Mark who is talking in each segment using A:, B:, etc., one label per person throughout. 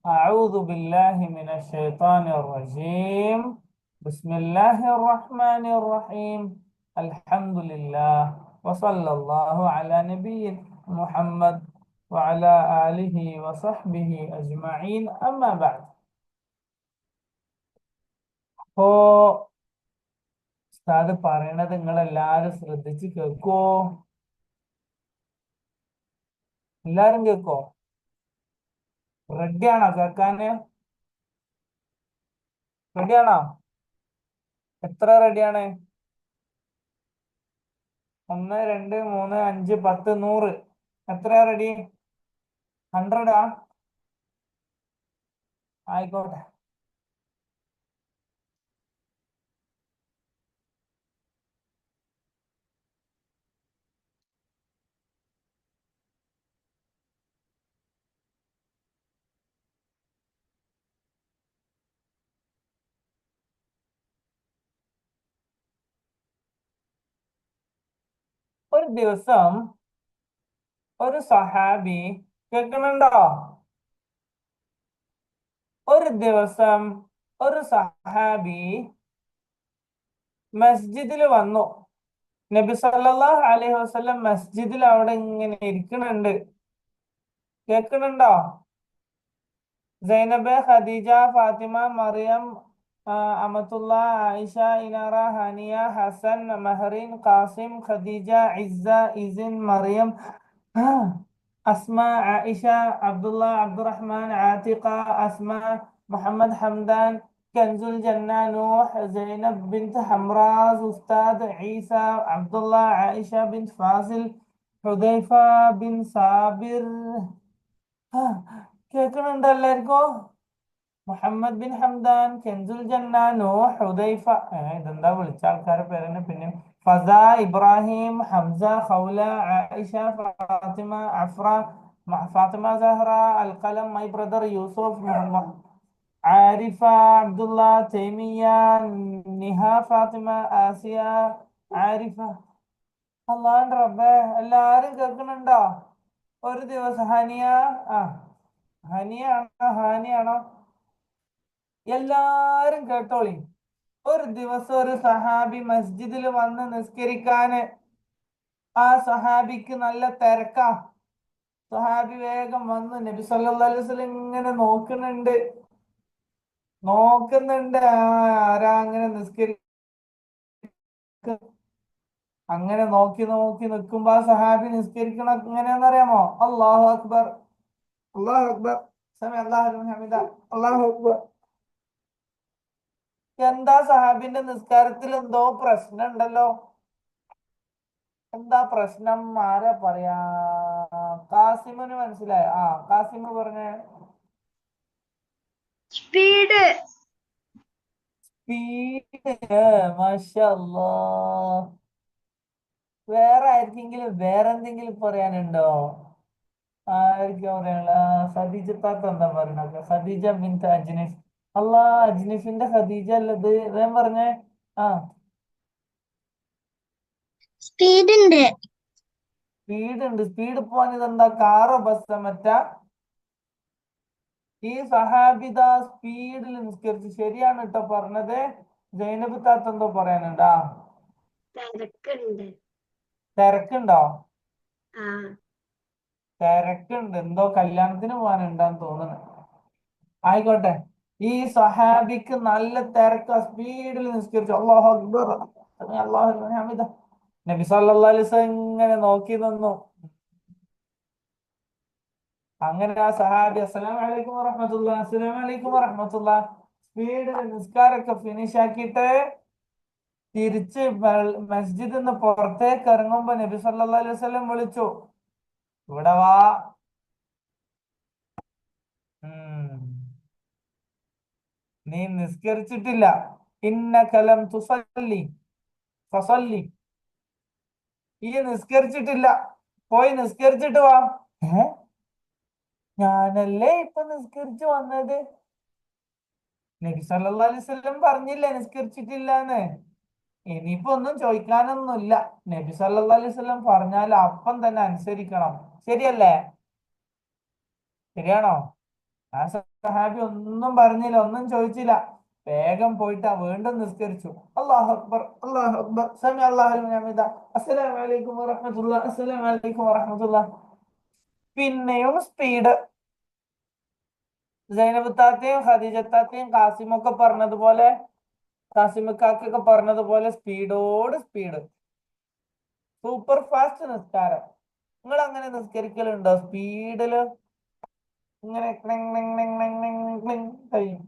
A: أعوذ بالله من الشيطان الرجيم. بسم الله الرحمن الرحيم. الحمد لله وصلى الله على نبينا محمد وعلى آله وصحبه أجمعين أما بعد. അപ്പോ ഉസ്താദ് പറയണത് നിങ്ങൾ എല്ലാരും ശ്രദ്ധിച്ച് കേൾക്കോ? എല്ലാരും കേൾക്കോ? റെഡിയാണോ കേൾക്കാന്? റെഡിയാണോ? എത്ര റെഡിയാണ്? 1, 2, 3, 5, 10, 100. എത്രയാ റെഡി? 100 ആയിക്കോട്ടെ. ഒരു ദിവസം ഒരു സഹാബി, കേൾക്കുന്നുണ്ടോ? ഒരു ദിവസം ഒരു സഹാബി മസ്ജിദിൽ വന്നു. നബി സല്ലല്ലാഹു അലൈഹി വസല്ലം മസ്ജിദിൽ അവിടെ ഇങ്ങനെ ഇരിക്കുന്നുണ്ട്. കേൾക്കുന്നുണ്ടോ? സൈനബ്, ഖദീജ, ഫാത്തിമ, മറിയം, അമത്തുള്ള, ആയിഷ, ഇനാറ, ഹനിയ, ഹസൻ, മെഹറിൻ, ഖാസിം, ഖദീജ, ഇസ്സ, ഇസിൻ, മറിയം, അസ്മ, ആയിഷ, അബ്ദുള്ള, അബ്ദുറഹ്മാൻ, ആതിഖ, അസ്മ, മുഹമ്മദ് ഹംദാൻ, കൻസുൽ ജന്ന, നൂഹ്, സൈനബ് ബിൻത്ത് ഹംറാസ്, ഉസ്താദ് ഈസ, അബ്ദുള്ള, ആയിഷ ബിൻത്ത് ഫാസിൽ, ഹുദൈഫ ബിൻ സാബിർ. കേൾക്കുന്നുണ്ടോ എല്ലാവർക്കും? മുഹമ്മദ് ബിൻ ഹംദാൻ, കെൻസുൽ ജന്ന, നൂഹ്, ഹുദൈഫ. ഇതെന്താ വിളിച്ച ആൾക്കാരെ പേരെന്നെ? പിന്നെ ഫസ, ഇബ്രാഹിം, ഹംസ, ഖൗല, ആയിഷ, ഫാത്തിമ, അഫ്ര, ഫാത്തിമ സഹറ, അൽഖലം, മൈ ബ്രദർ യൂസുഫ്, ആരിഫ, അബ്ദുള്ള, തൈമിയ, നിഹ, ഫാത്തിമ, ആസിയ, ആരിഫ. അല്ലാണ്ട് റബ്ബേ, എല്ലാരും കേൾക്കുന്നുണ്ടോ? ഒരു ദിവസം ഹനിയ, ആ ഹനിയാണോ ഹാനിയാണോ? എല്ലാരും കേട്ടോളി. ഒരു ദിവസം ഒരു സഹാബി മസ്ജിദിൽ വന്ന് നിസ്കരിക്കാന്. ആ സഹാബിക്ക് നല്ല തിരക്കാ. സഹാബി വേഗം വന്ന് നബി സല്ലല്ലാഹു അലൈഹി വസല്ലം ഇങ്ങനെ നോക്കുന്നുണ്ട്. ആരാ അങ്ങനെ അങ്ങനെ നോക്കി നോക്കി നിൽക്കുമ്പോ ആ സഹാബി നിസ്കരിക്കണ എങ്ങനെയാണെന്നറിയാമോ? അല്ലാഹു അക്ബർ, അല്ലാഹു അക്ബർ, സമി അല്ലാഹു ലിമൻ ഹമിദ, അല്ലാഹു അക്ബർ. എന്താ സഹാബിന്റെ നിസ്കാരത്തിൽ എന്തോ പ്രശ്നം ഉണ്ടല്ലോ. എന്താ പ്രശ്നം? ആരാ പറയാ? കാസിമിന് മനസ്സിലായോ? കാസിമ് പറഞ്ഞേ.
B: സ്പീഡ്.
A: സ്പീഡ്. മാഷാ അല്ലാഹ്. വേറെ ആർക്കെങ്കിലും വേറെ എന്തെങ്കിലും പറയാനുണ്ടോ? ആർക്കും പറയാനുള്ള? ഖദീജ താത്ത എന്താ പറയണത്? ഖദീജ ബിൻത്ത് അജ്നഫ്. അല്ലാ, അജ്നഫിന്റെ ഖദീജ അല്ലത്? വേഗം പറഞ്ഞേ. ആ
B: സ്പീഡ് ഉണ്ട്.
A: സ്പീഡ് ഉണ്ട്. സ്പീഡ് പോവാൻ ഇതെന്താ, കാറോ ബസ്സോ മറ്റാ? ഈ സഹാബിദ സ്പീഡിൽ നിസ്കരിച്ചു. ശരിയാണ് കേട്ടോ പറഞ്ഞത്. ജൈനബ് താത്ത എന്തോ പറയാനുണ്ടാ?
B: തിരക്കുണ്ട്.
A: തിരക്കുണ്ടോ?
B: ആ
A: തിരക്കുണ്ട്, എന്തോ കല്യാണത്തിന് പോകാനുണ്ടാന്ന് തോന്നുന്നു. ആയിക്കോട്ടെ. ഈ സഹാബിക്ക് നല്ല തിരക്ക, സ്പീഡിൽ നിസ്കരിച്ചു. അല്ലാഹു അക്ബർ, അല്ലാഹു ലിമൻ ഹമിദ. നബി സല്ലല്ലാഹു അലൈഹി വസല്ലം ഇങ്ങനെ നോക്കി നിന്നു. അങ്ങനെ ആ സഹാബി അസ്സലാമു അലൈക്കും വറഹ്മത്തുള്ളാഹി, അസ്സലാമു അലൈക്കും വറഹ്മത്തുള്ളാഹി സ്പീഡിൽ നിസ്കാരമൊക്കെ ഫിനിഷ് ആക്കിയിട്ട് തിരിച്ച് മസ്ജിദിൽ നിന്ന് പുറത്തേക്ക് ഇറങ്ങുമ്പോ നബി സല്ലല്ലാഹു അലൈഹി വസല്ലം വിളിച്ചു, ഇവിടെ വാ. നീ നിസ്കരിച്ചിട്ടില്ല. ഇന്നക ലം തുസല്ലി ഫസല്ലി. ഈ നിസ്കരിച്ചിട്ടില്ല, പോയി നിസ്കരിച്ചിട്ട് വാ. ഏ ഞാനല്ലേ ഇപ്പൊ നിസ്കരിച്ചു വന്നത്. നബി സല്ലല്ലാഹു അലൈഹി വസല്ലം പറഞ്ഞില്ലേ നിസ്കരിച്ചിട്ടില്ലാന്ന്? ഇനിയിപ്പോ ഒന്നും ചോദിക്കാനൊന്നുമില്ല. നബി സല്ലല്ലാഹു അലൈഹി വസല്ലം പറഞ്ഞാൽ അപ്പം തന്നെ അനുസരിക്കണം. ശരിയല്ലേ? ശരിയാണോ? ആ സഹാബി ഒന്നും പറഞ്ഞില്ല, ഒന്നും ചോദിച്ചില്ല. വേഗം പോയിട്ട് വീണ്ടും നിസ്കരിച്ചു. അല്ലാഹു അക്ബർ, അല്ലാഹു അക്ബർ, സമി അല്ലാഹു ലിമൻ ഹമിദ, അസ്സലാമു അലൈക്കും വറഹ്മത്തുള്ളാഹി, അസ്സലാമു അലൈക്കും വറഹ്മത്തുള്ളാഹി. പിന്നെയും സ്പീഡ്. സൈനബ് താത്തയും ഖദീജ താത്തയും കാസിമൊക്കെ പറഞ്ഞതുപോലെ, കാസിമക്കാക്കൊക്കെ പറഞ്ഞതുപോലെ സ്പീഡോട് സ്പീഡ്, സൂപ്പർ ഫാസ്റ്റ് നിസ്കാരം. നിങ്ങൾ അങ്ങനെ നിസ്കരിക്കലുണ്ടോ? സ്പീഡില് ഇങ്ങനെ cling cling cling cling cling cling കഴിയും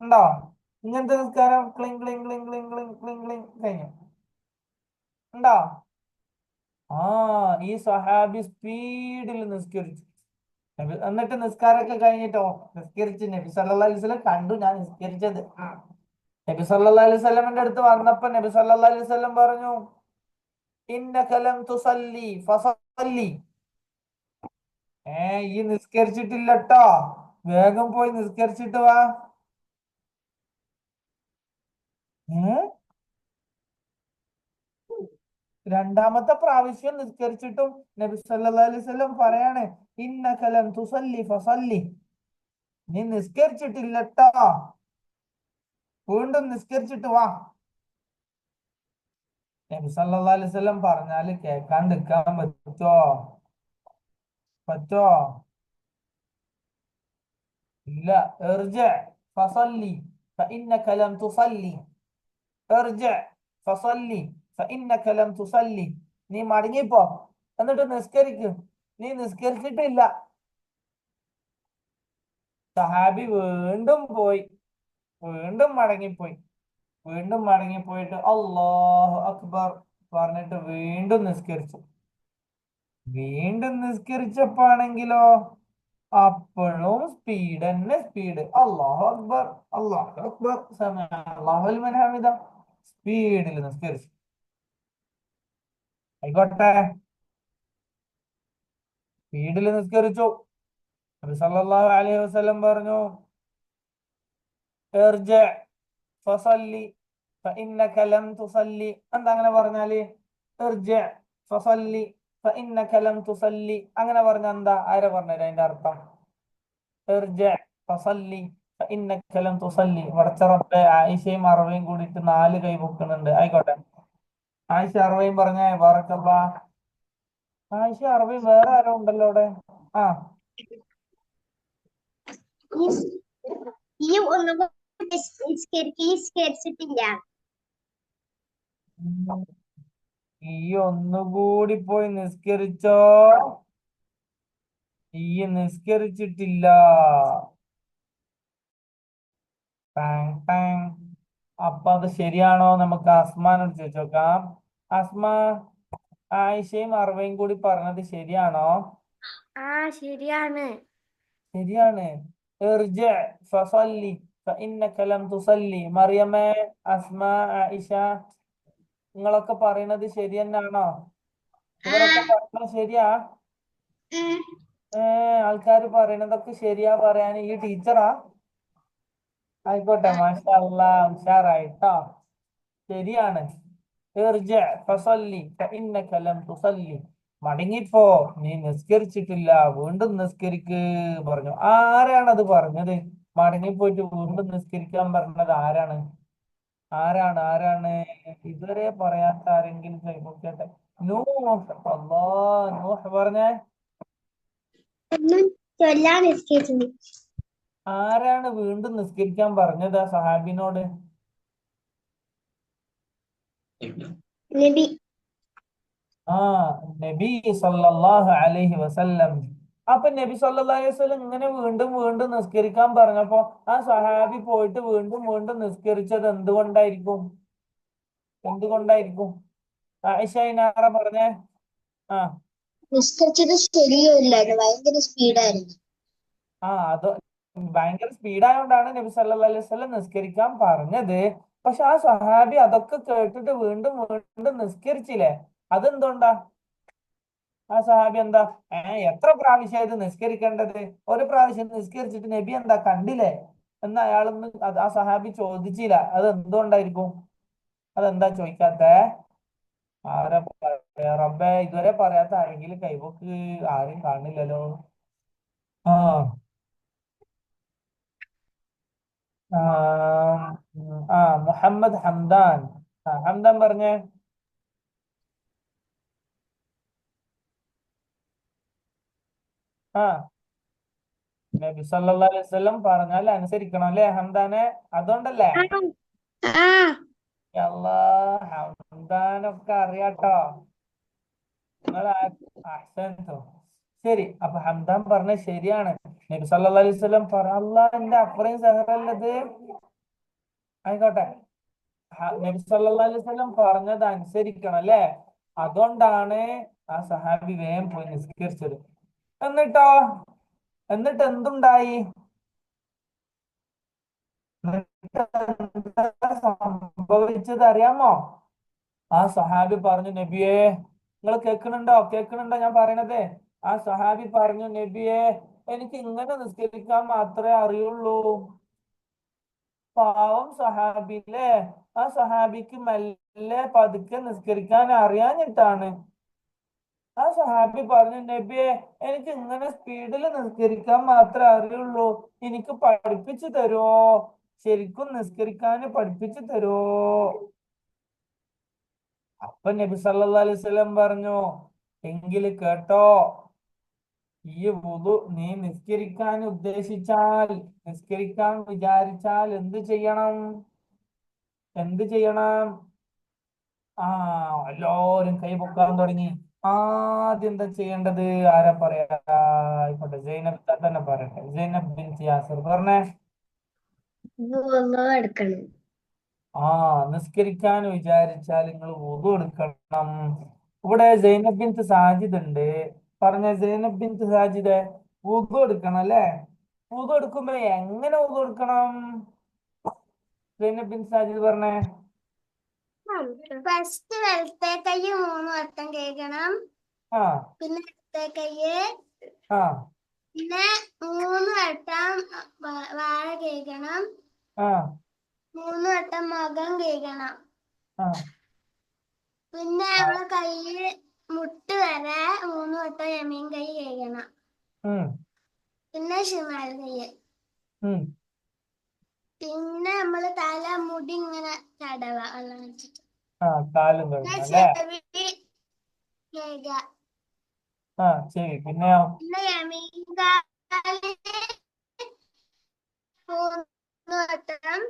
A: ഉണ്ടോ? ഇങ്ങനത്തെ നിസ്കാരം cling cling cling cling cling cling cling കഴിഞ്ഞു ഉണ്ടോ? ആ, ഈ സഹാബി സ്പീഡിൽ നിസ്കരിച്ചു. എന്നിട്ട് നിസ്കാരമൊക്കെ കഴിഞ്ഞിട്ടോ, നിസ്കരിച്ച് നബി സല്ലല്ലാഹു അലൈഹി വസല്ലം കണ്ടു ഞാൻ നിസ്കരിച്ചത്. നബി സല്ലല്ലാഹു അലൈഹി വസല്ലമിന്റെ അടുത്ത് വന്നപ്പോ നബി സല്ലല്ലാഹു അലൈഹി വസല്ലം പറഞ്ഞു, ഇന്നക ലം തുസല്ലി ഫസല്ലി. ഈ നിസ്കരിച്ചിട്ടില്ലട്ടോ, വേഗം പോയി നിസ്കരിച്ചിട്ട് വാ. ഏ രണ്ടാമത്തെ പ്രാവശ്യം നിസ്കരിച്ചിട്ടും നബി സല്ലല്ലാഹു അലൈഹി വസല്ലം പറയാണ്, ഇന്നക ലം തുസല്ലി ഫസല്ലി. നീ നിസ്കരിച്ചിട്ടില്ലട്ടോ, വീണ്ടും നിസ്കരിച്ചിട്ട് വാ. നബി സല്ലല്ലാഹു അലൈഹി വസല്ലം പറഞ്ഞാല് കേൾക്കാണ്ടിരിക്കാൻ പറ്റോ? പറ്റോ? ഇല്ല. ഇർജി ഫസല്ലി ഫഇന്നക ലം തുസല്ലി. ഇർജി ഫസല്ലി ഫഇന്നക ലം തുസല്ലി. നീ മടങ്ങിപ്പോ, എന്നിട്ട് നിസ്കരിക്കും, നീ നിസ്കരിച്ചിട്ടില്ല. സഹാബി വീണ്ടും പോയി, വീണ്ടും മടങ്ങിപ്പോയി. വീണ്ടും മടങ്ങിപ്പോയിട്ട് അല്ലാഹു അക്ബർ പറഞ്ഞിട്ട് വീണ്ടും നിസ്കരിച്ചു. വീണ്ടും നിസ്കരിച്ചപ്പോണെങ്കിലോ അപ്പോഴും സ്പീഡ് തന്നെ, സ്പീഡ്. അല്ലാഹു അക്ബർ, അല്ലാഹു അക്ബർ, സമി അല്ലാഹു ലിമൻ ഹമിദ. സ്പീഡിൽ നിസ്കരിച്ചു. ആയിക്കോട്ടെ, സ്പീഡിൽ നിസ്കരിച്ചു. നബി സല്ലല്ലാഹു അലൈഹി വസല്ലം പറഞ്ഞു, ഇർജി ഫസല്ലി ഫഇന്നക ലം തുസല്ലി. എന്താ അങ്ങനെ പറഞ്ഞാല്? ഇർജി ഫസല്ലി ഫഇന്നക ലം തുസല്ലി അങ്ങനെ പറഞ്ഞ എന്താ? ആരാ പറഞ്ഞത് അതിന്റെ അർത്ഥം? ഇർജി ഫസല്ലി ഫഇന്നക ലം തുസല്ലി. പടച്ച റബ്ബേ, ആയിഷയും അറവയും കൂടിയിട്ട് 4 കൈ പൊക്കുന്നുണ്ട്. ആയിക്കോട്ടെ, ആയിഷ അറവയും പറഞ്ഞേ, ബറക്കല്ലാഹ്. ആയിഷ അറവയും വേറെ ആരോ ഉണ്ടല്ലോ അവിടെ. ആ,
B: ഈ ഒന്നും നിസ്കരിച്ചിട്ടില്ല.
A: ഈ ഒന്നുകൂടി പോയി നിസ്കരിച്ചോ? ഈ നിസ്കരിച്ചിട്ടില്ല. Tongue tongue. അപ്പൊ അത് ശരിയാണോ? നമുക്ക് അസ്മാനോട് ചോദിച്ചു നോക്കാം. അസ്മ, ആയിഷയും അറവയും കൂടി പറഞ്ഞത് ശരിയാണോ?
B: ശരിയാണ്.
A: ശരിയാണ്. ഇർജി ഫസല്ലി ഫഇന്നക ലം തുസല്ലി. മറിയമ്മേ, അസ്മ, ആയിഷ, നിങ്ങളൊക്കെ പറയുന്നത് ശരി തന്നെയാണോ? ഇവരൊക്കെ പറയുന്നത് ശരിയാ? ആൾക്കാർ പറയുന്നതൊക്കെ ശരിയാ പറയാൻ ഈ ടീച്ചറാ? ആയിക്കോട്ടെ, മാഷാ അല്ലാഹ്, ഉഷാറായിട്ടോ. ശരിയാണ്. ഇർജി ഫസല്ലി ഫഇന്നക ലം തുസല്ലി. മടങ്ങിപ്പോ, നീ നിസ്കരിച്ചിട്ടില്ല, വീണ്ടും നിസ്കരിക്ക് പറഞ്ഞു. ആരാണത് പറഞ്ഞത്? മടങ്ങിപ്പോയിട്ട് വീണ്ടും നിസ്കരിക്കാൻ പറഞ്ഞത് ആരാണ്? ആരാണ്? ആരാണ്? ഇതുവരെ പറയാത്ത ആരെങ്കിലും കൈപൊക്കട്ടെ. നൂഹ്. അല്ലാ, നൂഹ് പറഞ്ഞേ.
B: ഒന്നും ചൊല്ലാൻ നിസ്കരിച്ചു.
A: ആരാണ് വീണ്ടും നിസ്കരിക്കാൻ പറഞ്ഞത് ആ സഹാബിനോട്?
B: നബി.
A: ആ, നബി സല്ലല്ലാഹു അലൈഹി വസല്ലം. അപ്പൊ നബി സല്ലല്ലാഹു അലൈഹി വസല്ലം ഇങ്ങനെ വീണ്ടും വീണ്ടും നിസ്കരിക്കാൻ പറഞ്ഞപ്പോ ആ സഹാബി പോയിട്ട് വീണ്ടും വീണ്ടും നിസ്കരിച്ചത് എന്തുകൊണ്ടായിരിക്കും? എന്തുകൊണ്ടായിരിക്കും? ആയിഷ ഇനാറ പറഞ്ഞേ. ആ
B: നിസ്കരിച്ചത് ശരിയല്ലായിരുന്നു, ഭയങ്കര സ്പീഡായിരുന്നു.
A: അത് ഭയങ്കര സ്പീഡായോണ്ടാണ് നബി സല്ലല്ലാഹു അലൈഹി വസല്ലം നിസ്കരിക്കാൻ പറഞ്ഞത്. പക്ഷെ ആ സഹാബി അതൊക്കെ കേട്ടിട്ട് വീണ്ടും വീണ്ടും നിസ്കരിച്ചില്ലേ? അതെന്തുകൊണ്ടാ? ആ സഹാബി എന്താ, എത്ര പ്രാവശ്യം ഇത് നിസ്കരിക്കേണ്ടത്? ഒരു പ്രാവശ്യം നിസ്കരിച്ചിട്ട് നബി എന്താ കണ്ടില്ലേ എന്ന് അയാളൊന്ന് ആ സഹാബി ചോദിച്ചില്ല. അത് എന്തുകൊണ്ടായിരിക്കും? അതെന്താ ചോദിക്കാത്തെ? ആരാ പറയാ? റബ്ബേ, ഇതുവരെ പറയാത്ത ആരെങ്കിലും കൈവക്ക്. ആരും കാണില്ലല്ലോ. ആ ആ മുഹമ്മദ് ഹംദാൻ. ഹംദാൻ പറഞ്ഞേ. ആ നബി സല്ലല്ലാഹു അലൈഹി വസല്ലം പറഞ്ഞാൽ അനുസരിക്കണം അല്ലേ ഹംദാനെ? അതുകൊണ്ടല്ലേ? അല്ലാ, ഹംദാനൊക്കെ അറിയാട്ടോ നിങ്ങൾ. അഹ്സൻതും. ശരി, അപ്പൊ ഹംദാൻ പറഞ്ഞ ശരിയാണ്. നബി സല്ലല്ലാഹു അലൈഹി വസല്ലം അല്ലാ, എന്റെ അപ്പറയും സഹറല്ലത്. ആയിക്കോട്ടെ. നബി സല്ലല്ലാഹു അലൈഹി വസല്ലം പറഞ്ഞത് അനുസരിക്കണം അല്ലേ? അതുകൊണ്ടാണ് ആ സഹാബി വേഗം പോയി നിസ്കരിച്ചത്. എന്നിട്ടോ? എന്നിട്ട് എന്തുണ്ടായി? എന്നിട്ട് എന്താ സംഭവിച്ചത് അറിയാമോ? ആ സഹാബി പറഞ്ഞു, നബിയേ, നിങ്ങൾ കേൾക്കണുണ്ടോ ഞാൻ പറയണത്? ആ സഹാബി പറഞ്ഞു, നബിയേ, എനിക്ക് ഇങ്ങനെ നിസ്കരിക്കാൻ മാത്രമേ അറിയുള്ളൂ. പാവം സഹാബില്ലേ. ആ സഹാബിക്ക് മെല്ലെ പതുക്കെ നിസ്കരിക്കാൻ അറിയാഞ്ഞിട്ടാണ്. ആ സഹാബി പറഞ്ഞു, നബിയെ, എനിക്ക് ഇങ്ങനെ സ്പീഡിൽ നിസ്കരിക്കാൻ മാത്രമേ അറിയുള്ളൂ. എനിക്ക് പഠിപ്പിച്ചു തരുമോ? ശരിക്കും നിസ്കരിക്കാൻ പഠിപ്പിച്ചു തരുമോ? അപ്പൊ നബി സല്ലല്ലാഹു അലൈഹി വസല്ലം പറഞ്ഞു, എങ്കിൽ കേട്ടോ, നീ നിസ്കരിക്കാൻ ഉദ്ദേശിച്ചാൽ, നിസ്കരിക്കാൻ വിചാരിച്ചാൽ എന്ത് ചെയ്യണം? ആ എല്ലാവരും കൈ പൊക്കാൻ തുടങ്ങി. ആദ്യം എന്താ ചെയ്യേണ്ടത്? ആരാ പറയാ? ആയിക്കോട്ടെ, സൈനബ് തന്നെ പറയട്ടെ. സൈനബ് ബിൻ യാസിർ പറഞ്ഞേ.
B: എടുക്കണം.
A: നിസ്കരിക്കാൻ വിചാരിച്ചാൽ നിങ്ങൾ വുദു എടുക്കണം. ഇവിടെ സൈനബ് ബിൻ സാജിദ് ഉണ്ട്. പറഞ്ഞ സൈനബ് ബിൻ സാജിദ്, വുദു എടുക്കണം അല്ലേ? വുദു എടുക്കുമ്പോ എങ്ങനെ വുദു എടുക്കണം? സൈനബ് ബിൻ സാജിദ് പറഞ്ഞേ.
B: ഫസ്റ്റ് വലത്തെ കൈ 3 വട്ടം കേൾക്കണം.
A: ആ
B: പിന്നെ ഇടത്തെ കൈ.
A: ആ
B: പിന്നെ 3 വട്ടം വാഴ കേൾക്കണം.
A: ആ
B: 3 വട്ടം മുഖം കേൾക്കണം.
A: ആ
B: പിന്നെ നമ്മളെ കയ്യില് മുട്ട് വരെ 3 വട്ടം യമീൻ കൈ കേൾക്കണം.
A: ഉം
B: പിന്നെ ഷിമാൽ കൈ.
A: ഉം
B: പിന്നെ നമ്മള് തല മുടി ഇങ്ങനെ തടവ വെള്ളം വെച്ചിട്ട്.
A: കാലും
B: പിന്നെ
A: കഴുകണം അല്ലേ?
B: ചെവി കേൾക്കുക.
A: ശരി. പിന്നെയോ?
B: പിന്നെ യമീൻ കാലില് 3 വട്ടം.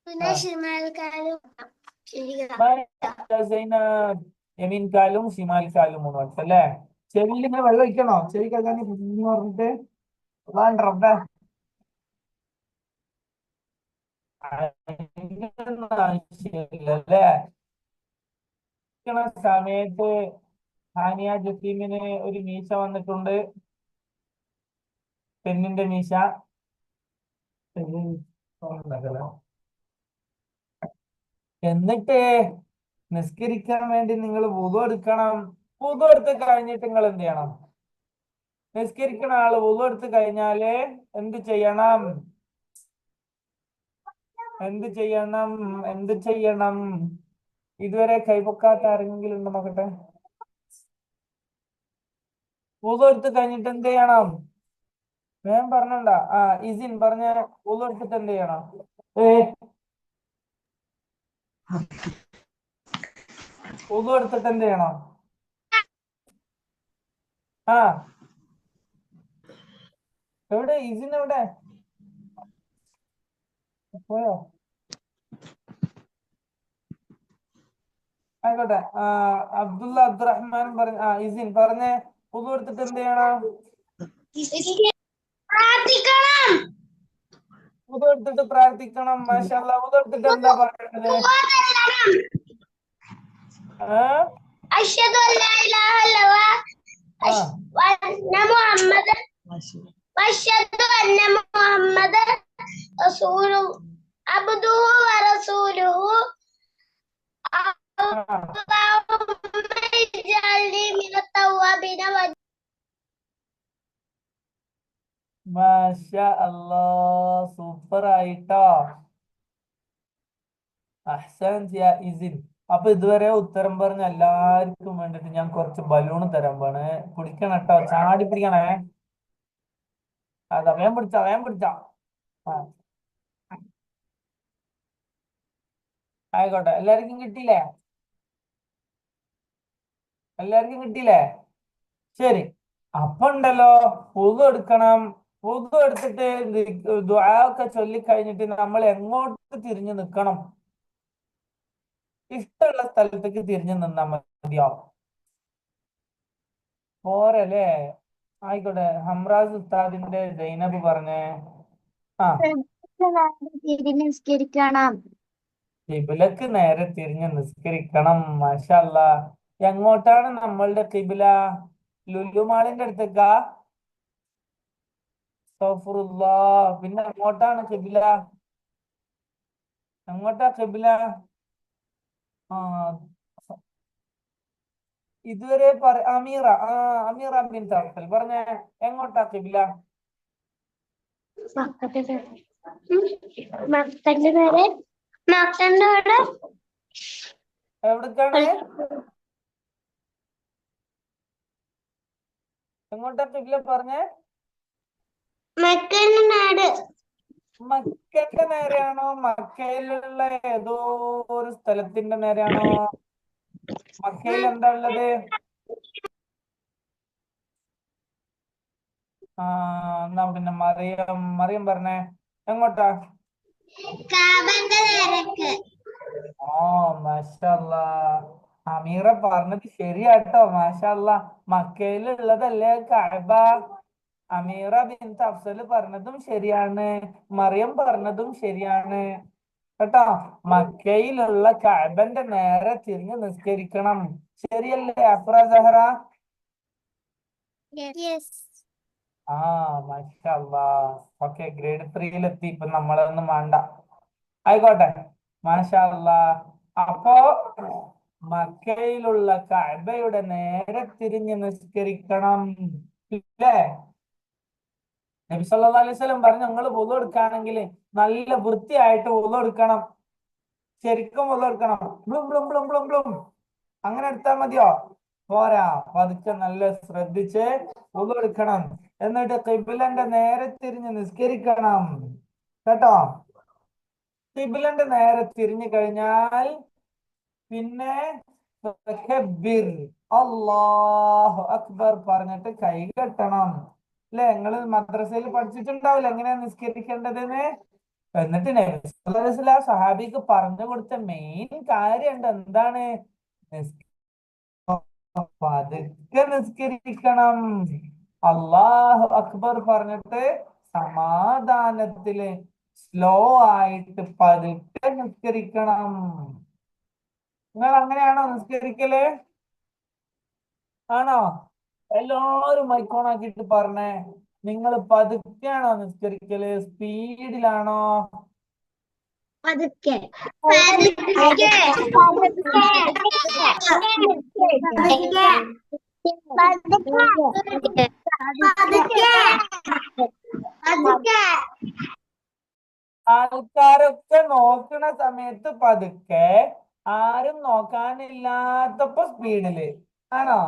B: പിന്നെ ഷിമാൽ കാലും
A: സൈനബ്, യമീൻ കാലും ഷിമാൽ കാലും 3 വട്ടം അല്ലേ? ചെവിയിൽ ഇങ്ങനെ വെള്ളം ഒഴിക്കണോ? ചെവി കേൾക്കാൻ പറഞ്ഞിട്ട് അതാണ് റബ്ബേ. അതിനൊന്നും ആവശ്യമില്ലല്ലേ? സമയത്ത് ഹാനിയ ജസീമിന് ഒരു മീശ വന്നിട്ടുണ്ട്, പെണ്ണിന്റെ മീശ. എന്നിട്ട് നിസ്കരിക്കാൻ വേണ്ടി നിങ്ങൾ വുദു എടുക്കണം. വുദു എടുത്ത് കഴിഞ്ഞിട്ട് നിങ്ങൾ എന്ത് ചെയ്യണം? നിസ്കരിക്കുന്ന ആള് വുദു എടുത്ത് കഴിഞ്ഞാല് എന്ത് ചെയ്യണം? എന്ത് ചെയ്യണം? എന്ത് ചെയ്യണം? ഇതുവരെ കൈപൊക്കാത്ത ആരെങ്കിലും ഉണ്ടോ നോക്കട്ടെ? വുദു എടുത്ത് കഴിഞ്ഞിട്ട് എന്ത് ചെയ്യണം? വേഗം പറഞ്ഞണ്ട. ഇസിൻ പറഞ്ഞ, വുദു എടുത്തിട്ട് എന്ത് ചെയ്യണം? വുദു എടുത്തിട്ട് എന്ത് ചെയ്യണം? ആ എവിടെ ഇസിൻ? എവിടെ പോയോ? ആയിക്കോട്ടെ. അബ്ദുറഹ്മാൻ പറഞ്ഞ, ഇസിൻ പറഞ്ഞേ, വുദു എടുത്തിട്ട് എന്ത് ചെയ്യണം?
B: പ്രാർത്ഥിക്കണം.
A: വുദു എടുത്തിട്ട് പ്രാർത്ഥിക്കണം. മാഷാ അല്ലാഹ്. വുദു എടുത്തിട്ട് എന്താ പറയേണ്ടത്?
B: അഷ്ഹദു അല്ലാ ഇലാഹ ഇല്ലല്ലാഹ് വഅന്ന മുഹമ്മദൻ അഷ്ഹദു അന്ന മുഹമ്മദൻ റസൂലുഹു അബ്ദുഹു വറസൂലുഹു അല്ലാഹുമ്മ ഇജ്അൽനി മിനത് തവ്വാബീന
A: മാഷാ അല്ലാഹ്, സൂപ്പർ ആയിട്ടോ. അഹ്സൻ യാ ഇസിൻ. അപ്പൊ ഇതുവരെ ഉത്തരം പറഞ്ഞ എല്ലാവർക്കും വേണ്ടിട്ട് ഞാൻ കുറച്ച് ബലൂൺ തരാൻ പോണ്. പിടിക്കണം കേട്ടോ, ചാടി പിടിക്കണേ. അതാ വേഗം പിടിച്ചാ, വേഗം പിടിച്ചാ. ആ ആയിക്കോട്ടെ, എല്ലാവർക്കും കിട്ടിയില്ലേ? എല്ലാവർക്കും കിട്ടിയില്ലേ? ശരി. അപ്പൊ ഉണ്ടല്ലോ, വുളു എടുക്കണം. വുളു എടുത്തിട്ട് ദുആ ഒക്കെ ചൊല്ലിക്കഴിഞ്ഞിട്ട് നമ്മൾ എങ്ങോട്ട് തിരിഞ്ഞു നിൽക്കണം? ഇഷ്ടമുള്ള സ്ഥലത്തേക്ക് തിരിഞ്ഞു നിന്നാ മതിയോ? പോരല്ലേ? ആയിക്കോട്ടെ. ഹംറാസ് ഉസ്താദിന്റെ സൈനബ് പറഞ്ഞേ. ആ
B: തിരിഞ്ഞ് നിസ്കരിക്കണം.
A: കിബിലക്ക് നേരെ തിരിഞ്ഞ് നിസ്കരിക്കണം. മാഷാ അല്ലാ. എങ്ങോട്ടാണ് നമ്മളുടെ കിബില? ലുലുമാളിന്റെ അടുത്തേക്കാ? അസ്തഗ്ഫിറുല്ലാഹ്. പിന്നെ എങ്ങോട്ടാണ് കിബില? എങ്ങോട്ടാ കിബില? ആ ഇതുവരെ അമീറ, അമീറ ബിൻ തഹ്ഫൽ പറഞ്ഞേ, എങ്ങോട്ടാ കിബില?
B: മക്തന്റെ നേരെ, മക്തന്റെ അവിടെ
A: എവിടേക്കാണ്? എങ്ങോട്ടാ കിബില പറഞ്ഞേ?
B: മക്കന്റെ നാട്.
A: മക്കന്റെ നേരെയാണോ? മക്കയിലുള്ള ഏതോ ഒരു സ്ഥലത്തിന്റെ നേരെയാണോ? മക്കയിൽ എന്താ ഉള്ളത്? എന്നാ പിന്നെ മറിയം, മറിയം പറഞ്ഞേ, എങ്ങോട്ടാ?
B: കാബന്റെ നേരക്ക്.
A: മാഷാ അല്ലാ. അമീറ പറഞ്ഞത് ശരിയാട്ടോ, മാഷാ അല്ലാ. മക്കയിലുള്ളതല്ലേ കഅബ? അമീറ ബിൻത് അഫ്സൽ പറഞ്ഞതും ശരിയാണ്, മറിയം പറഞ്ഞതും ശരിയാണ് കേട്ടോ. മക്കയിലുള്ള കഅബന്റെ നേരെ തിരിഞ്ഞ് നിസ്കരിക്കണം. ശരിയല്ലേ അഫ്ര സഹറ? മാഷാ അല്ലാ. Okay, grade 3-ലെത്തി. ഇപ്പൊ നമ്മളൊന്നും വേണ്ട. ആയിക്കോട്ടെ, മാഷാ അല്ലാ. അപ്പോ മക്കയിലുള്ള കഅബയുടെ നേരെ തിരിഞ്ഞ് നിസ്കരിക്കണം, ഇല്ലേ? നബി സല്ലല്ലാഹു അലൈഹി വസല്ലം പറഞ്ഞു, നിങ്ങൾ വുളു എടുക്കുകയാണെങ്കിൽ നല്ല വൃത്തിയായിട്ട് വുളു എടുക്കണം. ശരിക്കും വുളു എടുക്കണം. ബ്ലും ബ്ലും ബ്ലും ബ്ലും ബ്ലും അങ്ങനെ എടുത്താൽ മതിയോ? പോരാ, പതുക്കെ നല്ല ശ്രദ്ധിച്ച് വുളു എടുക്കണം. എന്നിട്ട് ഖിബ്ലന്റെ നേരെ തിരിഞ്ഞ് നിസ്കരിക്കണം കേട്ടോ. ഖിബ്ലന്റെ നേരെ തിരിഞ്ഞു കഴിഞ്ഞാൽ പിന്നെ അല്ലാഹു അക്ബർ പറഞ്ഞിട്ട് കൈ കെട്ടണം. അല്ലെ, നിങ്ങൾ മദ്രസയിൽ പഠിച്ചിട്ടുണ്ടാവില്ല എങ്ങനെയാ നിസ്കരിക്കേണ്ടതെന്ന്. എന്നിട്ട് നബി സല്ലല്ലാഹു അലൈഹി വസല്ലം സഹാബിക്ക് പറഞ്ഞു കൊടുത്ത മെയിൻ കാര്യമുണ്ട്. എന്താണ്? പതുക്കെ നിസ്കരിക്കണം. അല്ലാഹു അക്ബർ പറഞ്ഞിട്ട് സമാധാനത്തില് സ്ലോ ആയിട്ട് പതുക്കെ നിസ്കരിക്കണം. നിങ്ങൾ അങ്ങനെയാണോ നിസ്കരിക്കല്? ആണോ? എല്ലാരും മൈക്കോൺ ആക്കിയിട്ട് പറഞ്ഞേ, നിങ്ങൾ പതുക്കെയാണോ നിസ്കരിക്കല്, സ്പീഡിലാണോ?
B: പതുക്കെ.
A: ആൾക്കാരൊക്കെ നോക്കണ സമയത്ത് പതുക്കെ, ആരും നോക്കാനില്ലാത്തപ്പോ സ്പീഡില്, ആണോ?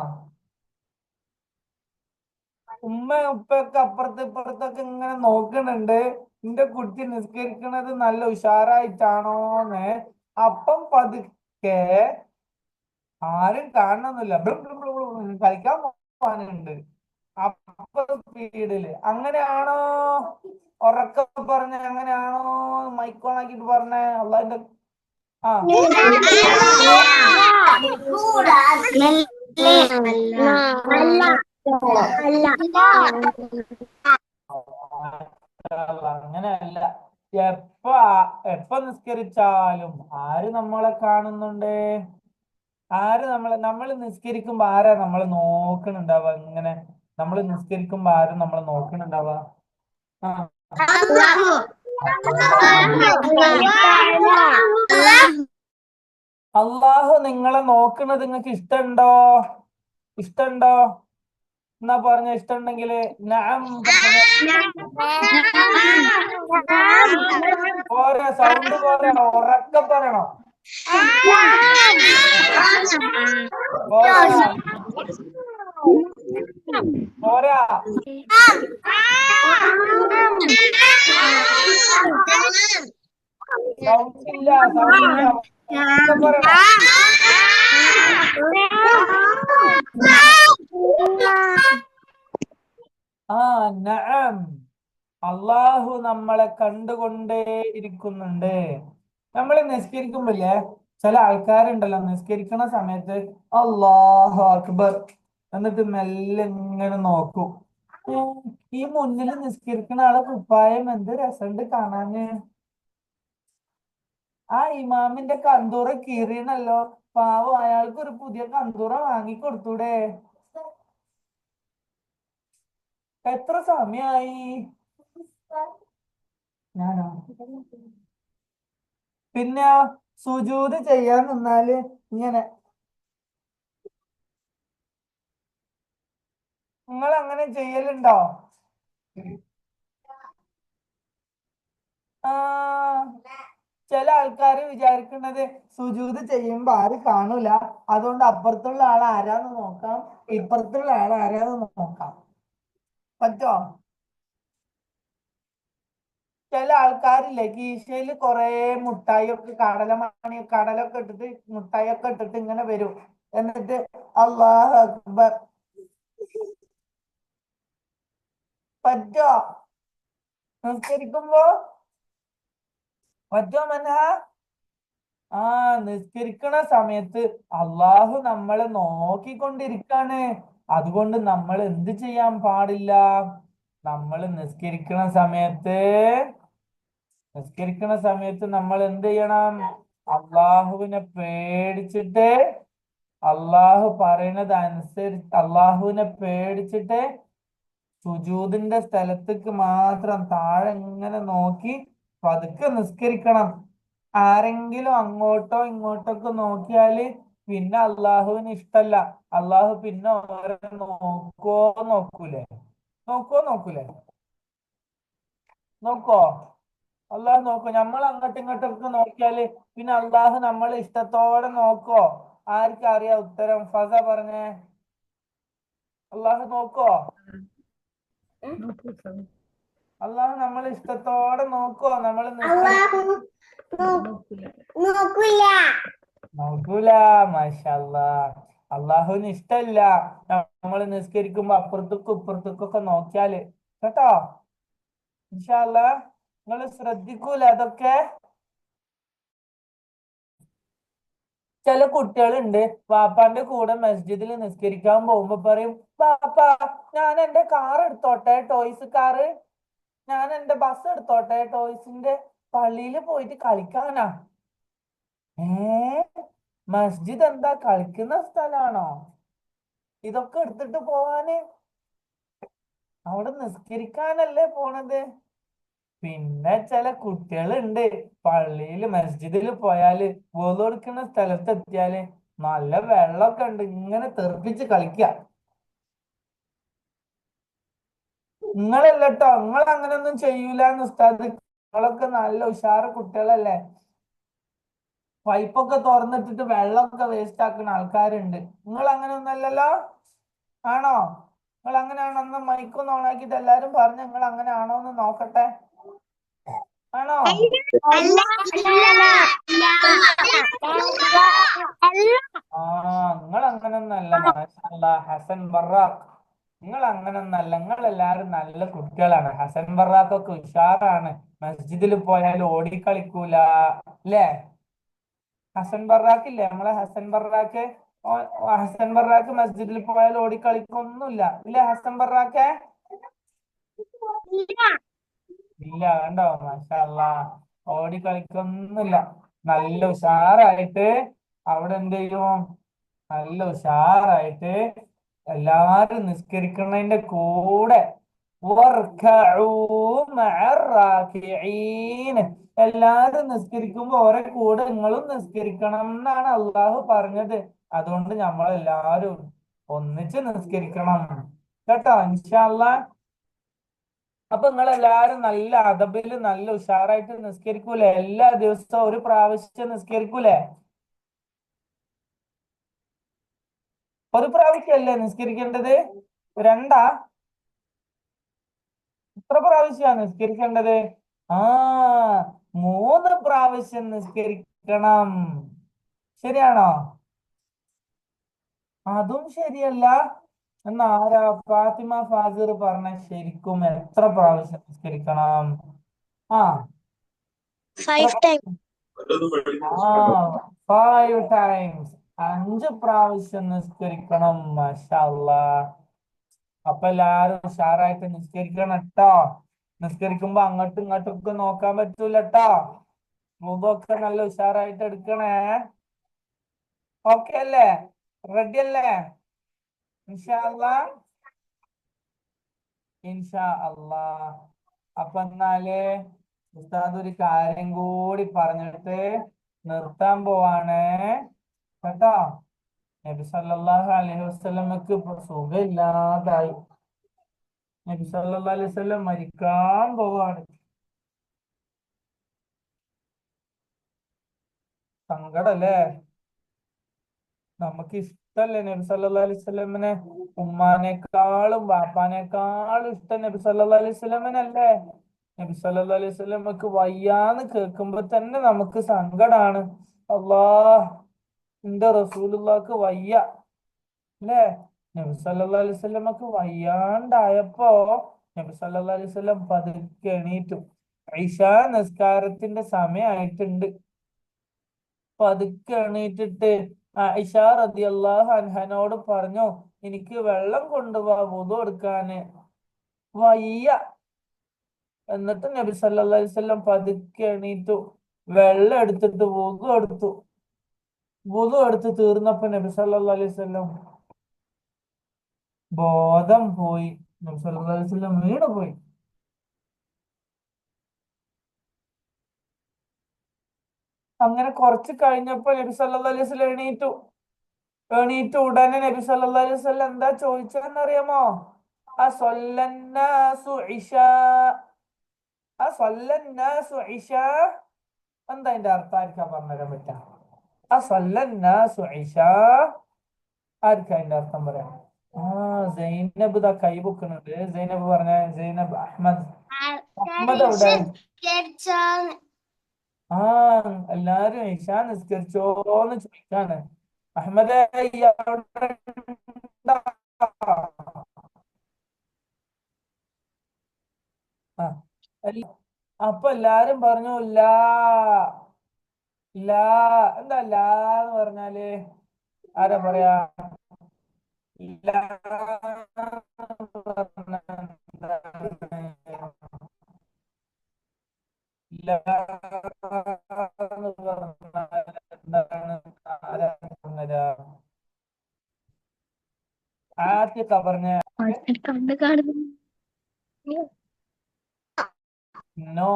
A: ഉമ്മ ഉപ്പൊക്കെ അപ്പുറത്ത് ഇപ്പുറത്തൊക്കെ ഇങ്ങനെ നോക്കണുണ്ട്, നിന്റെ കുട്ടി നിസ്കരിക്കണത് നല്ല ഉഷാറായിട്ടാണോന്ന്. അപ്പം പതുക്കെ, ആരും കാണണമെന്നില്ല, കളിക്കാൻ പോകാനുണ്ട്, അപ്പൊ സ്പീഡില്. അങ്ങനെയാണോ? ഉറക്കെ പറഞ്ഞ അങ്ങനെയാണോ? മൈക്കോൺ ആക്കിട്ട് പറഞ്ഞേ അള്ളാന്റെ. അങ്ങനെയല്ല. എപ്പ നിസ്കരിച്ചാലും ആര് നമ്മളെ കാണുന്നുണ്ട്? നമ്മൾ നിസ്കരിക്കുമ്പോ ആരാ നമ്മളെ നോക്കണുണ്ടാവുക? ഇങ്ങനെ നമ്മൾ നിസ്കരിക്കുമ്പോ ആരും നമ്മളെ നോക്കണുണ്ടാവുക? അള്ളാഹു നിങ്ങളെ നോക്കണത് നിങ്ങൾക്ക് ഇഷ്ടമുണ്ടോ? ഇഷ്ടമുണ്ടോ? എന്നാ പറഞ്ഞ ഇഷ്ടമുണ്ടെങ്കില് നഅം. പോരാ, സൗണ്ട് പോരാ, ഉറക്കെ പറയണം. പോരാ പോരാ സൗണ്ട് ഇല്ല സൗണ്ട് ഇല്ല ഉറക്കെ പറയണം. നഅം അള്ളാഹു നമ്മളെ കണ്ടുകൊണ്ടേ ഇരിക്കുന്നുണ്ട്. നമ്മൾ നിസ്കരിക്കുമ്പോല്ലേ ചില ആൾക്കാരുണ്ടല്ലോ നിസ്കരിക്കണ സമയത്ത് അല്ലാഹു അക്ബർ എന്നിട്ട് മെല്ലെ ഇങ്ങനെ നോക്കും. ഈ മുന്നിൽ നിസ്കരിക്കണ ആളെ കുപ്പായം എന്ത് രസമുണ്ട് കാണാന്. ആ ഇമാമിന്റെ കന്തൂറ കീറിയണല്ലോ, പാവം അയാൾക്ക് ഒരു പുതിയ കന്തൂറ വാങ്ങിക്കൊടുത്തൂടെ. എത്ര സമയായി? ഞാനോ? പിന്നെ സുജൂദ് ചെയ്യാൻ നിന്നാല് ഇങ്ങനെ നിങ്ങൾ അങ്ങനെ ചെയ്യലുണ്ടോ? ആ ചില ആൾക്കാര് വിചാരിക്കുന്നത് സുജൂദ് ചെയ്യുമ്പോ ആരും കാണൂല, അതുകൊണ്ട് അപ്പുറത്തുള്ള ആൾ ആരാന്ന് നോക്കാം, ഇപ്പുറത്തുള്ള ആൾ ആരാന്ന് നോക്കാം. പറ്റോ? ചില ആൾക്കാരില്ലേ കീശയില് കൊറേ മുട്ടായി ഒക്കെ കടലൊക്കെ ഇട്ടിട്ട് മുട്ടായി ഒക്കെ ഇട്ടിട്ട് ഇങ്ങനെ വരും. എന്നിട്ട് അല്ലാഹു അക്ബർ. പറ്റോ നിസ്കരിക്കുമ്പോ? പറ്റോ മൻഹ? നിസ്കരിക്കണ സമയത്ത് അള്ളാഹു നമ്മളെ നോക്കിക്കൊണ്ടിരിക്കാണ്. അതുകൊണ്ട് നമ്മൾ എന്ത് ചെയ്യാൻ പാടില്ല? നമ്മൾ നിസ്കരിക്കണ സമയത്ത് നമ്മൾ എന്ത് ചെയ്യണം? അള്ളാഹുവിനെ പേടിച്ചിട്ട് അള്ളാഹുവിനെ പേടിച്ചിട്ട് സുജൂദിന്റെ സ്ഥലത്തേക്ക് മാത്രം താഴെ ഇങ്ങനെ നോക്കി പതുക്കെ നിസ്കരിക്കണം. ആരെങ്കിലും അങ്ങോട്ടോ ഇങ്ങോട്ടൊക്കെ നോക്കിയാല് പിന്നെ അള്ളാഹുവിന് ഇഷ്ടല്ല. അള്ളാഹു പിന്നെ ഓരെ നോക്കൂലേ? നോക്കോ? അള്ളാഹു നോക്കോ? നമ്മൾ അങ്ങോട്ടും ഇങ്ങോട്ടൊക്കെ നോക്കിയാല് പിന്നെ അള്ളാഹു നമ്മളെ ഇഷ്ടത്തോടെ നോക്കോ? ആർക്കറിയാം ഉത്തരം? ഫസ പറഞ്ഞേ. അള്ളാഹു നോക്കോ? അള്ളാഹു നമ്മളെ ഇഷ്ടത്തോടെ നോക്കോ? നമ്മൾ നോക്കൂല. മാഷാഅല്ലാഹ്. അള്ളാഹുവിന് ഇഷ്ടല്ല നമ്മൾ നിസ്കരിക്കുമ്പോ അപ്പുറത്തേക്കും ഇപ്പുറത്തേക്കൊക്കെ നോക്കിയാല്. കേട്ടോ? ഇൻഷാ അല്ലാഹ് നിങ്ങൾ ശ്രദ്ധിക്കൂല അതൊക്കെ. ചില കുട്ടികളുണ്ട് വാപ്പാന്റെ കൂടെ മസ്ജിദിൽ നിസ്കരിക്കാൻ പോകുമ്പോ പറയും, പാപ്പാ ഞാൻ എന്റെ കാർ എടുത്തോട്ടെ, ടോയ്സ് കാറ്, ഞാൻ എന്റെ ബസ് എടുത്തോട്ടെ, ടോയ്സിന്റെ പള്ളിയിൽ പോയിട്ട് കളിക്കാനാ. മസ്ജിദ് എന്താ കളിക്കുന്ന സ്ഥലാണോ? ഇതൊക്കെ എടുത്തിട്ട് പോവാന്? അവിടെ നിസ്കരിക്കാനല്ലേ പോണത്. പിന്നെ ചില കുട്ടികളുണ്ട് പള്ളിയിൽ മസ്ജിദിൽ പോയാല് wudu എടുക്കുന്ന സ്ഥലത്തെത്തിയാല് നല്ല വെള്ളമൊക്കെ ഉണ്ട്, ഇങ്ങനെ തെറിപ്പിച്ച് കളിക്ക. നിങ്ങളല്ലട്ടോ, നിങ്ങൾ അങ്ങനെയൊന്നും ചെയ്യൂലെന്ന് ഉസ്താദ്. നിങ്ങളൊക്കെ നല്ല ഉഷാറ് കുട്ടികളല്ലേ. പൈപ്പൊക്കെ തുറന്നിട്ടിട്ട് വെള്ളമൊക്കെ വേസ്റ്റ് ആക്കുന്ന ആൾക്കാരുണ്ട്. നിങ്ങൾ അങ്ങനെ ഒന്നല്ലല്ലോ? ആണോ? നിങ്ങൾ അങ്ങനെയാണോ? ഒന്ന് മൈക്കൊന്ന് ഓണാക്കിയിട്ട് എല്ലാരും പറഞ്ഞു നിങ്ങൾ അങ്ങനെ ആണോ എന്ന് നോക്കട്ടെ. ആണോ? നിങ്ങൾ അങ്ങനൊന്നല്ല. മാഷാഅല്ലാഹ്. ഹസൻ ബറാഖ്, നിങ്ങൾ അങ്ങനൊന്നല്ല. നിങ്ങൾ എല്ലാരും നല്ല കുട്ടികളാണ്. ഹസൻ ബറാഖൊക്കെ ഉഷാറാണ്. മസ്ജിദിൽ പോയാൽ ഓടിക്കളിക്കൂല അല്ലേ? ഹസൻ ബറാഖ് ഇല്ലേ, നമ്മളെ ഹസൻ ബറാഖ്. ഹസൻ ബറാഖ് മസ്ജിദിൽ പോയാൽ ഓടിക്കളിക്കൊന്നുമില്ല ഇല്ലേ ഹസൻ ബറാഖെ? ഇല്ല. കണ്ടോ? മാഷാഅല്ലാഹ്. ഓടിക്കളിക്കൊന്നുമില്ല. നല്ല ഉഷാറായിട്ട് അവിടെ എന്ത് ചെയ്യും? നല്ല ഉഷാറായിട്ട് എല്ലാരും നിസ്കരിക്കുന്നതിന്റെ കൂടെ എല്ലാരും നിസ്കരിക്കുമ്പോ ഓരോ കൂടെ നിങ്ങളും നിസ്കരിക്കണം എന്നാണ് അള്ളാഹു പറഞ്ഞത്. അതുകൊണ്ട് നമ്മളെല്ലാരും ഒന്നിച്ച് നിസ്കരിക്കണം കേട്ടോ? ഇൻഷാ അല്ലാഹ്. അപ്പൊ നിങ്ങൾ എല്ലാരും നല്ല അദബില് നല്ല ഉഷാറായിട്ട് നിസ്കരിക്കൂലേ? എല്ലാ ദിവസവും ഒരു പ്രാവശ്യം നിസ്കരിക്കൂലേ? ഒരു പ്രാവശ്യമല്ലേ നിസ്കരിക്കേണ്ടത്? രണ്ടാ? എത്ര പ്രാവശ്യമാണ് നിസ്കരിക്കേണ്ടത്? ആ, 3 പ്രാവശ്യം നിസ്കരിക്കണം. ശരിയാണോ? അതും ശരിയല്ല. എന്നാ ആരാ ഫാത്തിമ ഫാസിർ പറഞ്ഞ ശരിക്കും എത്ര പ്രാവശ്യം നിസ്കരിക്കണം? ആ,
B: 5 times.
A: ആ, 5 times. 5 പ്രാവശ്യം നിസ്കരിക്കണം. മാഷാ അല്ലാ. അപ്പൊ എല്ലാരും ഉഷാറായിട്ട് നിസ്കരിക്കണം കേട്ടോ. നിസ്കരിക്കുമ്പോ അങ്ങോട്ടും ഇങ്ങോട്ടും ഒക്കെ നോക്കാൻ പറ്റൂല കേട്ടോ. മുഖമൊക്കെ നല്ല ഉഷാറായിട്ട് എടുക്കണേ. ഓക്കെ അല്ലേ? റെഡി അല്ലേ? ഇൻഷാ അല്ലാ. ഇൻഷാ അല്ലാ. അപ്പൊ എന്നാല് ഉസ്താദ് ഒരു കാര്യം കൂടി പറഞ്ഞിട്ട് നിർത്താൻ പോവാണ് കേട്ടോ. നബി സല്ലല്ലാഹു അലൈഹി വസല്ലമക്ക് ഇപ്പൊ സുഖമില്ലാതായി. നബി സല്ലല്ലാഹു അലൈഹി വസല്ലം മരിക്കാൻ പോവാണ്. സങ്കടല്ലേ? നമുക്ക് ഇഷ്ടല്ലേ നബി സല്ലല്ലാഹു അലൈഹി വസല്ലമിനെ? ഉമ്മാനേക്കാളും ബാപ്പാനേക്കാളും ഇഷ്ടം നബി സല്ലല്ലാഹു അലൈഹി വസല്ലമിനല്ലേ? നബി സല്ലല്ലാഹു അലൈഹി വസല്ലമക്ക് വയ്യാന്ന് കേൾക്കുമ്പോ തന്നെ നമുക്ക് സങ്കടാണ്. അല്ലാ, എന്റെ റസൂലുള്ളാക്ക് വയ്യ അല്ലേ? നബി സല്ലല്ലാഹു അലൈഹി വസല്ലമക്ക് വയ്യാണ്ടായപ്പോ നബി സല്ലല്ലാഹു അലൈഹി വസല്ലം പതുക്കെ എണീറ്റു. ഇശാ നിസ്കാരത്തിന്റെ സമയമായിട്ടുണ്ട്. പതുക്കെ എണീറ്റിട്ട് ആയിഷ റളിയല്ലാഹു അൻഹനോട് പറഞ്ഞു, എനിക്ക് വെള്ളം കൊണ്ടുപോവാ വുദു എടുക്കാന്. വയ്യ. എന്നിട്ട് നബി സല്ലല്ലാഹു അലൈഹി വസല്ലം പതുക്കെ എണീറ്റു, വെള്ളം എടുത്തിട്ട് വുദു എടുത്ത് തീർന്നപ്പോ നബി സല്ലല്ലാഹു അലൈഹി വസല്ലം ബോധം പോയി. നബി സല്ലല്ലാഹു അലൈഹി വസല്ലം വീണ് പോയി. അങ്ങനെ കുറച്ച് കഴിഞ്ഞപ്പോ നബി സല്ലല്ലാഹു അലൈഹി വസല്ലം എണീറ്റു ഉടനെ നബി സല്ലല്ലാഹു അലൈഹി വസല്ലം എന്താ ചോദിച്ചതെന്നറിയാമോ? അസ്വല്ലന്നാസു ഇശാ. അസ്വല്ലന്നാസു ഇശാ. എന്താ അതിന്റെ അർത്ഥം? ആർക്കാ പറഞ്ഞുതരാൻ പറ്റാ? അസ്വല്ലന്നാസു ഇശാ. ആർക്കാ അതിന്റെ അർത്ഥം പറയാം? ആ, സൈനബ് ഇതാ കൈ പൊക്കുന്നുണ്ട്. സൈനബ് പറഞ്ഞ. സൈനബ് അഹമ്മദ്. അഹമ്മദ്
B: ആൾക്കാര്
A: എവിടെ?
B: നിസ്കരിച്ചോന്ന്.
A: ആ, എല്ലാരും ഇശാ നിസ്കരിച്ചോന്ന് ചോദിക്കാണ്. അഹമ്മദ് ഇയ്യവിടെ ഉണ്ടോ? ആ, അപ്പൊ എല്ലാരും പറഞ്ഞു ലാ. ലാ. എന്താ ലാ എന്ന് പറഞ്ഞാല്? ആരാ പറയാ? ലാ എന്ന് പറഞ്ഞാൽ എന്താണ്? ലാ എന്ന് പറഞ്ഞാൽ എന്താണ്? ആരാ പറഞ്ഞുതരാ? ആദ്യത്തെ പറഞ്ഞ
B: കണ്ണ് കാണുന്നു.
A: നോ.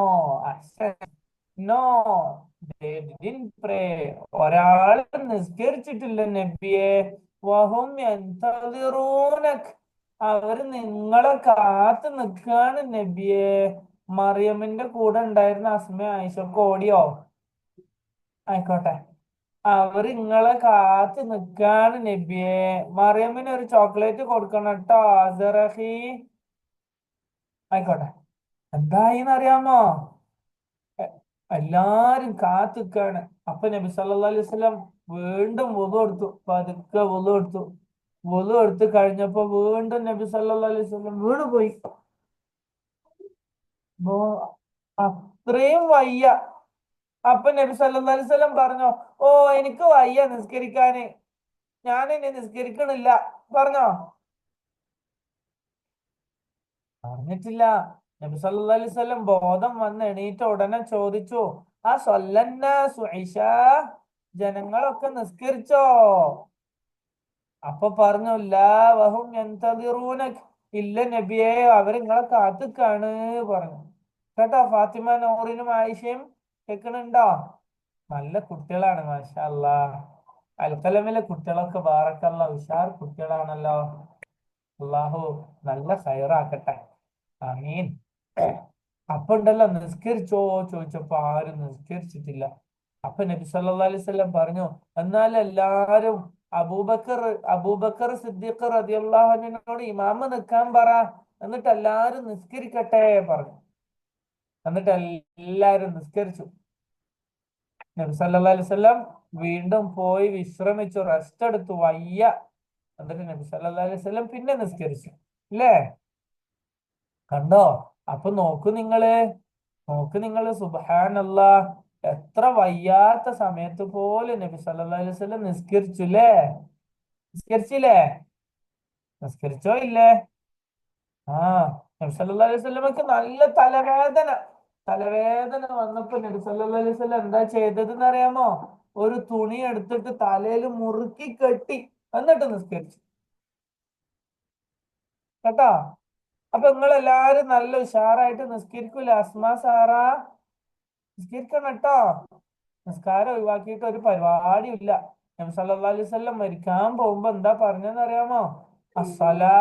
A: നോ, ഒരാള് നിസ്കരിച്ചിട്ടില്ല നബിയെ. വഹും യന്തളിറൂനക്. അവര് നിങ്ങളെ കാത്തു നിൽക്കാണ് നബിയെ. മറിയമിന്റെ കൂടെ ഉണ്ടായിരുന്ന അസ്മ ആയിഷക്ക് ഓടിയോ? ആയിക്കോട്ടെ. അവര് നിങ്ങളെ കാത്തു നിൽക്കാണ് നബിയെ. മറിയമ്മിന് ഒരു ചോക്ലേറ്റ് കൊടുക്കണം കേട്ടോ അസറഹി. ആയിക്കോട്ടെ. എന്തായിന്ന് അറിയാമോ? എ- എല്ലാരും കാത്തിക്കാണ്. അപ്പൊ നബി സല്ലല്ലാഹു അലൈഹി വസല്ലം വീണ്ടും വുളു എടുത്തു. പതുക്കെ വുളു എടുത്തു. വുളു എടുത്ത് കഴിഞ്ഞപ്പോ വീണ്ടും നബി സല്ലല്ലാഹു അലൈഹി വസല്ലം വീണ് പോയി. അത്രയും വയ്യ. അപ്പൊ നബി സല്ലല്ലാഹു അലൈഹി വസല്ലം പറഞ്ഞു, ഓ, എനിക്ക് വയ്യ നിസ്കരിക്കാന്, ഞാൻ ഇനി നിസ്കരിക്കണില്ല പറഞ്ഞോ? പറഞ്ഞിട്ടില്ല. നബി സല്ലല്ലാഹു അലൈഹി വസല്ലം ബോധം വന്ന് എണീറ്റ ഉടനെ ചോദിച്ചു, ആ സ്വല്ലന്നാസു ഇശാ. ജനങ്ങളൊക്കെ നിസ്കരിച്ചോ? അപ്പൊ പറഞ്ഞു ലാ വഹും യന്തദിറൂനക്. ഇല്ല നബിയെ, അവര് നിങ്ങളെ കാത്തുക്കാണ് പറഞ്ഞു. കേട്ടോ? ഫാത്തിമ നൂറിനും ആയിഷയും കേൾക്കണുണ്ടോ? നല്ല കുട്ടികളാണ് മാഷാ അല്ലാ. അൽക്കലമിലെ കുട്ടികളൊക്കെ ബാറക്കല്ല ഉഷാർ കുട്ടികളാണല്ലോ. അള്ളാഹു നല്ല ഖൈറാക്കട്ടെ. ആമീൻ. അപ്പൊ ഉണ്ടല്ലോ നിസ്കരിച്ചോ ചോദിച്ചപ്പോ ആരും നിസ്കരിച്ചിട്ടില്ല. അപ്പൊ നബി സല്ലല്ലാഹു അലൈഹി വസല്ലം പറഞ്ഞു, എന്നാൽ എല്ലാരും അബൂബക്കർ അബൂബക്കർ സിദ്ദീഖ് റളിയല്ലാഹു അൻഹുവിനോട് ഇമാമ് നിൽക്കാൻ പറ, എന്നിട്ട് എല്ലാരും നിസ്കരിക്കട്ടെ പറഞ്ഞു. എന്നിട്ട് എല്ലാരും നിസ്കരിച്ചു. നബി സല്ലല്ലാഹു അലൈഹി വസല്ലം വീണ്ടും പോയി വിശ്രമിച്ചു, റെസ്റ്റ് എടുത്തു, വയ്യ. എന്നിട്ട് നബി സല്ലല്ലാഹു അലൈഹി വസല്ലം പിന്നെ നിസ്കരിച്ചു. ഇല്ലേ? കണ്ടോ? അപ്പൊ നോക്ക് നിങ്ങള് സുബ്ഹാനല്ലാഹ്, എത്ര വയ്യാത്ത സമയത്ത് പോലും നബി സല്ലല്ലാഹു അലൈഹി വസല്ലം നിസ്കരിച്ചുല്ലേ? നിസ്കരിച്ചില്ലേ? നിസ്കരിച്ചോ ഇല്ലേ? ആ, നബി സല്ലല്ലാഹു അലൈഹി വസല്ലമക്ക് നല്ല തലവേദന വന്നപ്പോ നബി സല്ലല്ലാഹു അലൈഹി വസല്ലം എന്താ ചെയ്തതെന്ന് അറിയാമോ? ഒരു തുണി എടുത്തിട്ട് തലയിൽ മുറുക്കി കെട്ടി, എന്നിട്ട് നിസ്കരിച്ചു. കേട്ടോ? അപ്പൊ നിങ്ങൾ എല്ലാരും നല്ല ഉഷാറായിട്ട് നിസ്കരിക്കൂല? അസ്മാ സാറാ, നിസ്കരിക്കണം കേട്ടോ. നിസ്കാരം ഒഴിവാക്കിയിട്ട് ഒരു പരിപാടിയും ഇല്ല. നബി സല്ലല്ലാഹു അലൈഹി വസല്ലം മരിക്കാൻ പോകുമ്പോ എന്താ പറഞ്ഞതെന്ന് അറിയാമോ? അസ്സലാ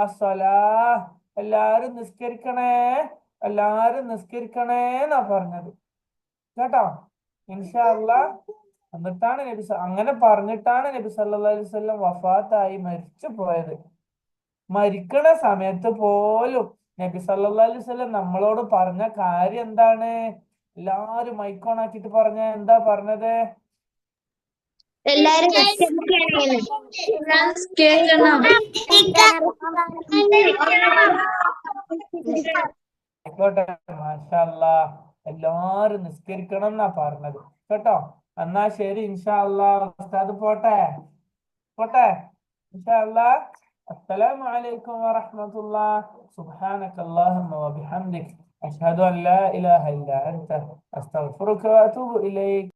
A: അസ്സലാ, എല്ലാരും നിസ്കരിക്കണേ, എല്ലാരും നിസ്കരിക്കണേ എന്നാ പറഞ്ഞത്. കേട്ടോ? ഇൻഷാ അല്ലാ. അങ്ങനെ പറഞ്ഞിട്ടാണ് നബി സല്ലല്ലാഹു അലൈഹി വസല്ലം വഫാത്തായി മരിച്ചു പോയത്. മരിക്കണ സമയത്ത് പോലും നബി സല്ലല്ലാഹു അലൈഹി വസല്ലം നമ്മളോട് പറഞ്ഞ കാര്യം എന്താണ്? എല്ലാരും മൈക്കോൺ ആക്കിയിട്ട് പറഞ്ഞ എന്താ പറഞ്ഞത്?
C: എല്ലാരും നിസ്കരിക്കുകയാണെന്ന്. നിസ്കരിക്കണം.
A: ആയിക്കോട്ടെ, മാഷാ അല്ലാ, എല്ലാരും നിസ്കരിക്കണം എന്നാ പറഞ്ഞത്. കേട്ടോ? എന്നാ ശരി, ഇൻഷാ അല്ലാ. ഉസ്താദ് പോട്ടെ ഇൻഷാ അല്ലാ. അസ്സലാമു അലൈക്കും വറഹ്മത്തുള്ളാഹി. സുബ്ഹാനക അല്ലാഹുമ്മ വബിഹംദിക അഷ്ഹദു അൻ ലാ ഇലാഹ ഇല്ലാ അൻത അസ്തഗ്ഫിറുക വഅതൂബു ഇലൈക്.